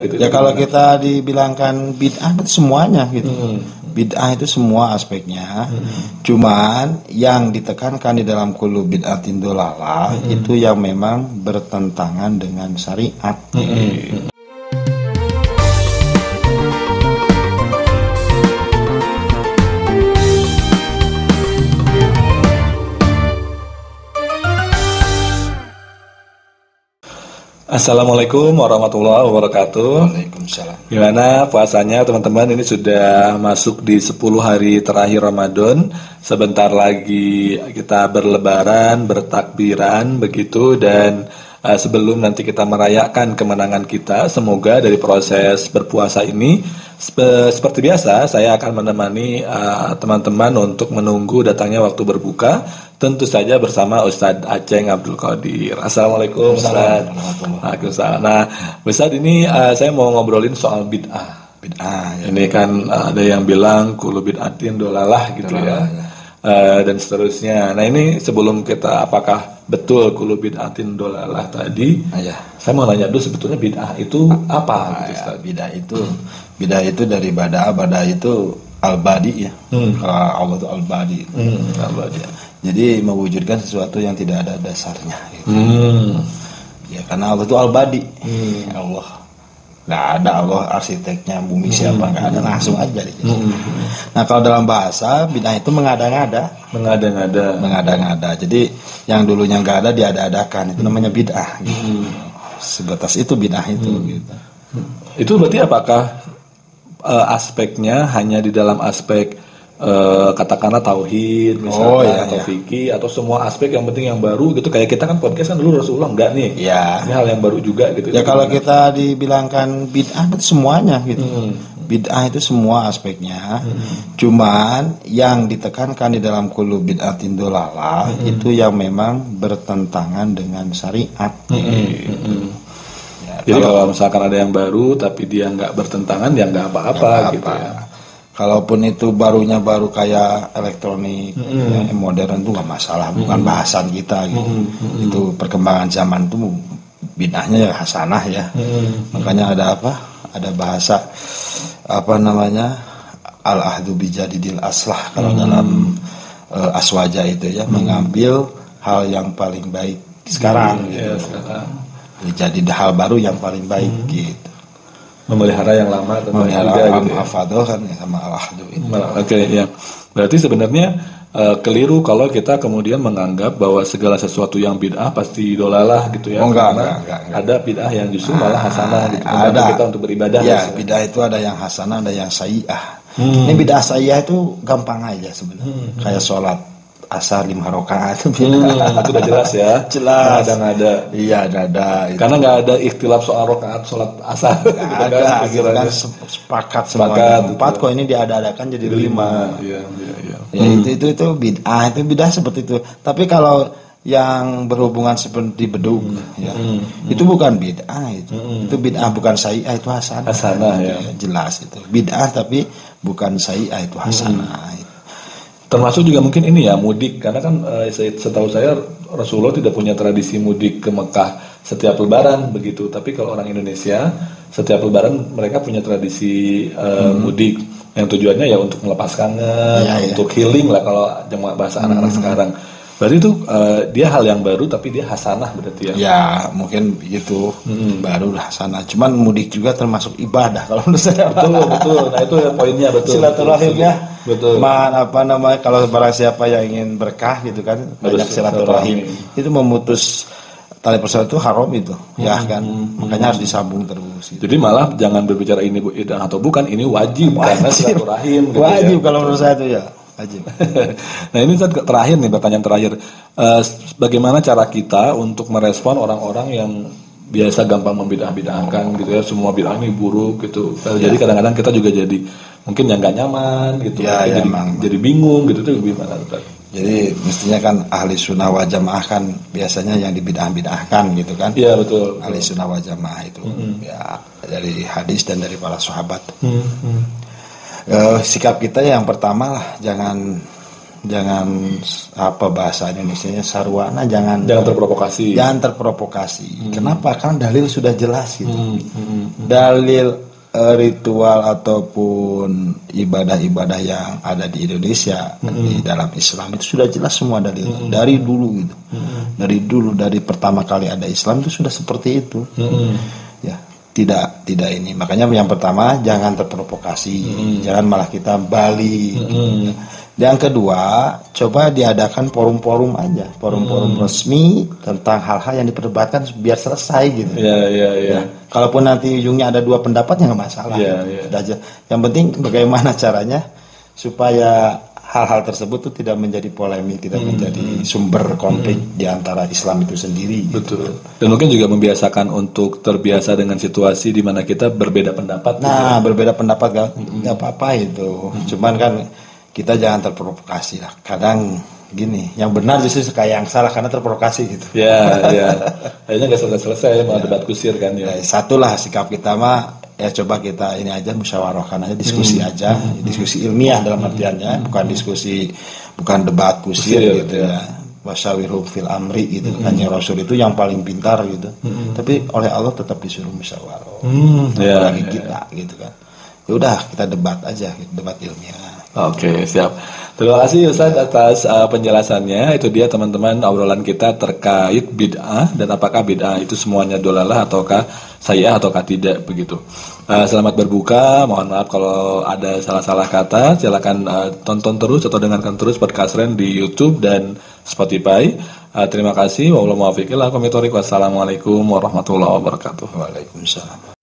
gitu. Ya kalau kita dibilangkan bid'ah itu semuanya gitu. Bid'ah itu semua aspeknya. Cuman yang ditekankan di dalam kullu bid'atin dolalah itu yang memang bertentangan dengan syariat. Assalamualaikum warahmatullahi wabarakatuh. Waalaikumsalam. Gimana puasanya teman-teman? Ini sudah masuk di 10 hari terakhir Ramadan. Sebentar lagi kita berlebaran, bertakbiran begitu. Dan sebelum nanti kita merayakan kemenangan kita, semoga dari proses berpuasa ini seperti biasa saya akan menemani teman-teman untuk menunggu datangnya waktu berbuka. Tentu saja bersama Ustadz Aceng Abdul Qadir. Assalamualaikum Ustadz. Waalaikumsalam. Nah Ustadz, ini saya mau ngobrolin soal bid'ah. Bid'ah ya. Ini kan ada yang bilang kullu bid'atin dolalah gitu ya. Dan seterusnya. Nah ini sebelum kita apakah betul kullu bid'atin dolalah tadi, saya mau nanya dulu sebetulnya bid'ah itu apa? Bid'ah itu dari bada itu al-badi ya. Allah itu al-badi. Al-badi. Jadi mewujudkan sesuatu yang tidak ada dasarnya gitu. Ya karena Allah itu al-badi. Allah nggak ada, Allah arsiteknya bumi siapa, nggak ada, langsung aja gitu. Nah kalau dalam bahasa bid'ah itu mengada-ngada. Jadi yang dulunya nggak ada diada-adakan, itu namanya bid'ah gitu. Sebatas itu bid'ah itu gitu. Itu berarti apakah aspeknya hanya di dalam aspek katakanlah tauhid misalnya, atau fikih, atau semua aspek yang penting yang baru gitu? Kayak kita kan podcast kan dulu Rasulullah enggak nih, ini hal yang baru juga gitu ya. Kalau kita dibilangkan bid'ah itu semuanya gitu. Bid'ah itu semua aspeknya. Cuman yang ditekankan di dalam kullu bid'atin dolalah itu yang memang bertentangan dengan syariat. Jadi kalau misalkan ada yang baru tapi dia nggak bertentangan, ya nggak apa-apa gitu ya. Kalaupun itu barunya baru kayak elektronik, ya, modern itu nggak masalah, bukan bahasan kita gitu. Itu perkembangan zaman itu bid'ahnya ya hasanah ya. Makanya ada apa? Ada bahasa apa namanya? Al-ahdu bijadidil aslah kalau dalam aswaja itu ya, mengambil hal yang paling baik sekarang gitu. Jadi hal baru yang paling baik gitu. Memelihara yang lama atau memelihara al-hafadho kan ya, sama al-ahdu itu. Oke, ya. Berarti sebenarnya keliru kalau kita kemudian menganggap bahwa segala sesuatu yang bid'ah pasti dolalah gitu ya. Enggak. Ada bid'ah yang justru malah hasanah gitu. Ada kita untuk beribadah. Ya, bid'ah itu ada yang hasanah, ada yang sayyi'ah. Ini bid'ah sayyi'ah itu gampang aja sebenarnya. Kayak sholat asar 5 rakaat itu udah jelas ya. Jelas. Ada. Iya, ada. Karena nggak ada ikhtilaf soal rakaat sholat asar. Ada. Gitu kan sepakat semua. 4 kok ini diada-adakan jadi 5. Iya. Ya itu bid'ah seperti itu. Tapi kalau yang berhubungan seperti beduk ya, itu bukan bid'ah itu. Itu bid'ah bukan sayyi'ah, itu hasanah. Hasanah ya. Jelas itu. Bid'ah tapi bukan sayyi'ah, itu hasanah. Termasuk juga mungkin ini ya, mudik, karena kan setahu saya Rasulullah tidak punya tradisi mudik ke Mekah setiap lebaran begitu. Tapi kalau orang Indonesia setiap lebaran mereka punya tradisi mudik yang tujuannya ya untuk melepas kangen, untuk healing lah kalau bahasa anak-anak sekarang. Berarti itu dia hal yang baru tapi dia hasanah berarti ya. Ya mungkin begitu, baru hasanah. Cuman mudik juga termasuk ibadah kalau menurut saya. Betul. Nah itu poinnya, betul. Silaturahimnya. Betul. Kalau barang siapa yang ingin berkah gitu kan, banyak silaturahim. Itu memutus tali persaudaraan itu haram itu, ya kan. Makanya harus disambung terus. Gitu. Jadi malah jangan berbicara ini bid'ah atau bukan, ini wajib. Karena silaturahim. Gitu wajib ya. Kalau menurut saya itu ya. Wajib. Nah ini terakhir nih, pertanyaan terakhir. Bagaimana cara kita untuk merespon orang-orang yang biasa gampang membidah-bidahkan gitu ya, semua bid'ah ini buruk gitu. Jadi kadang-kadang kita juga jadi mungkin yang nggak nyaman gitu, jadi bingung gitu, itu gimana? Jadi mestinya kan ahli sunnah wal jamaah kan biasanya yang dibidah-bidahkan gitu kan. Iya betul. Ahli sunnah wal jamaah itu ya dari hadis dan dari para sahabat. Sikap kita yang pertama lah, jangan apa bahasa Indonesianya, sarwana, jangan terprovokasi. Kenapa? Karena dalil sudah jelas gitu. Dalil ritual ataupun ibadah-ibadah yang ada di Indonesia di dalam Islam itu sudah jelas semua dalil dari dulu gitu. Dari pertama kali ada Islam itu sudah seperti itu. Ya, tidak ini. Makanya yang pertama jangan terprovokasi, jangan malah kita balik. Yang kedua, coba diadakan forum-forum aja, forum-forum resmi tentang hal-hal yang diperdebatkan biar selesai gitu. Ya. Kalaupun nanti ujungnya ada dua pendapat ya nggak masalah. Yang penting bagaimana caranya supaya hal-hal tersebut tuh tidak menjadi polemik, tidak menjadi sumber konflik di antara Islam itu sendiri. Betul. Dan mungkin juga membiasakan untuk terbiasa dengan situasi di mana kita berbeda pendapat. Nah, berbeda pendapat nggak apa-apa itu. Cuman kan kita jangan terprovokasi lah. Kadang gini, yang benar justru kayak yang salah karena terprovokasi gitu. Ya. Akhirnya nggak selesai malah debat kusir kan ya. Satulah sikap kita mah ya coba kita ini aja musyawarahkan aja, diskusi aja, diskusi ilmiah dalam artiannya, bukan debat kusir gitu ya. Wasyawirhum fil amri gitu. Hanya Rasul itu yang paling pintar gitu. Tapi oleh Allah tetap disuruh musyawarah. Apalagi kita gitu kan. Ya udah kita debat aja, debat ilmiah. Oke, siap. Terima kasih Ustadz atas penjelasannya. Itu dia teman-teman obrolan kita terkait bid'ah dan apakah bid'ah itu semuanya dolalah ataukah sayyi'ah ataukah tidak begitu. Selamat berbuka. Mohon maaf kalau ada salah-salah kata. Silakan tonton terus atau dengarkan terus podcast Ren di YouTube dan Spotify. Terima kasih. Wassalamualaikum warahmatullahi wabarakatuh. Waalaikumsalam.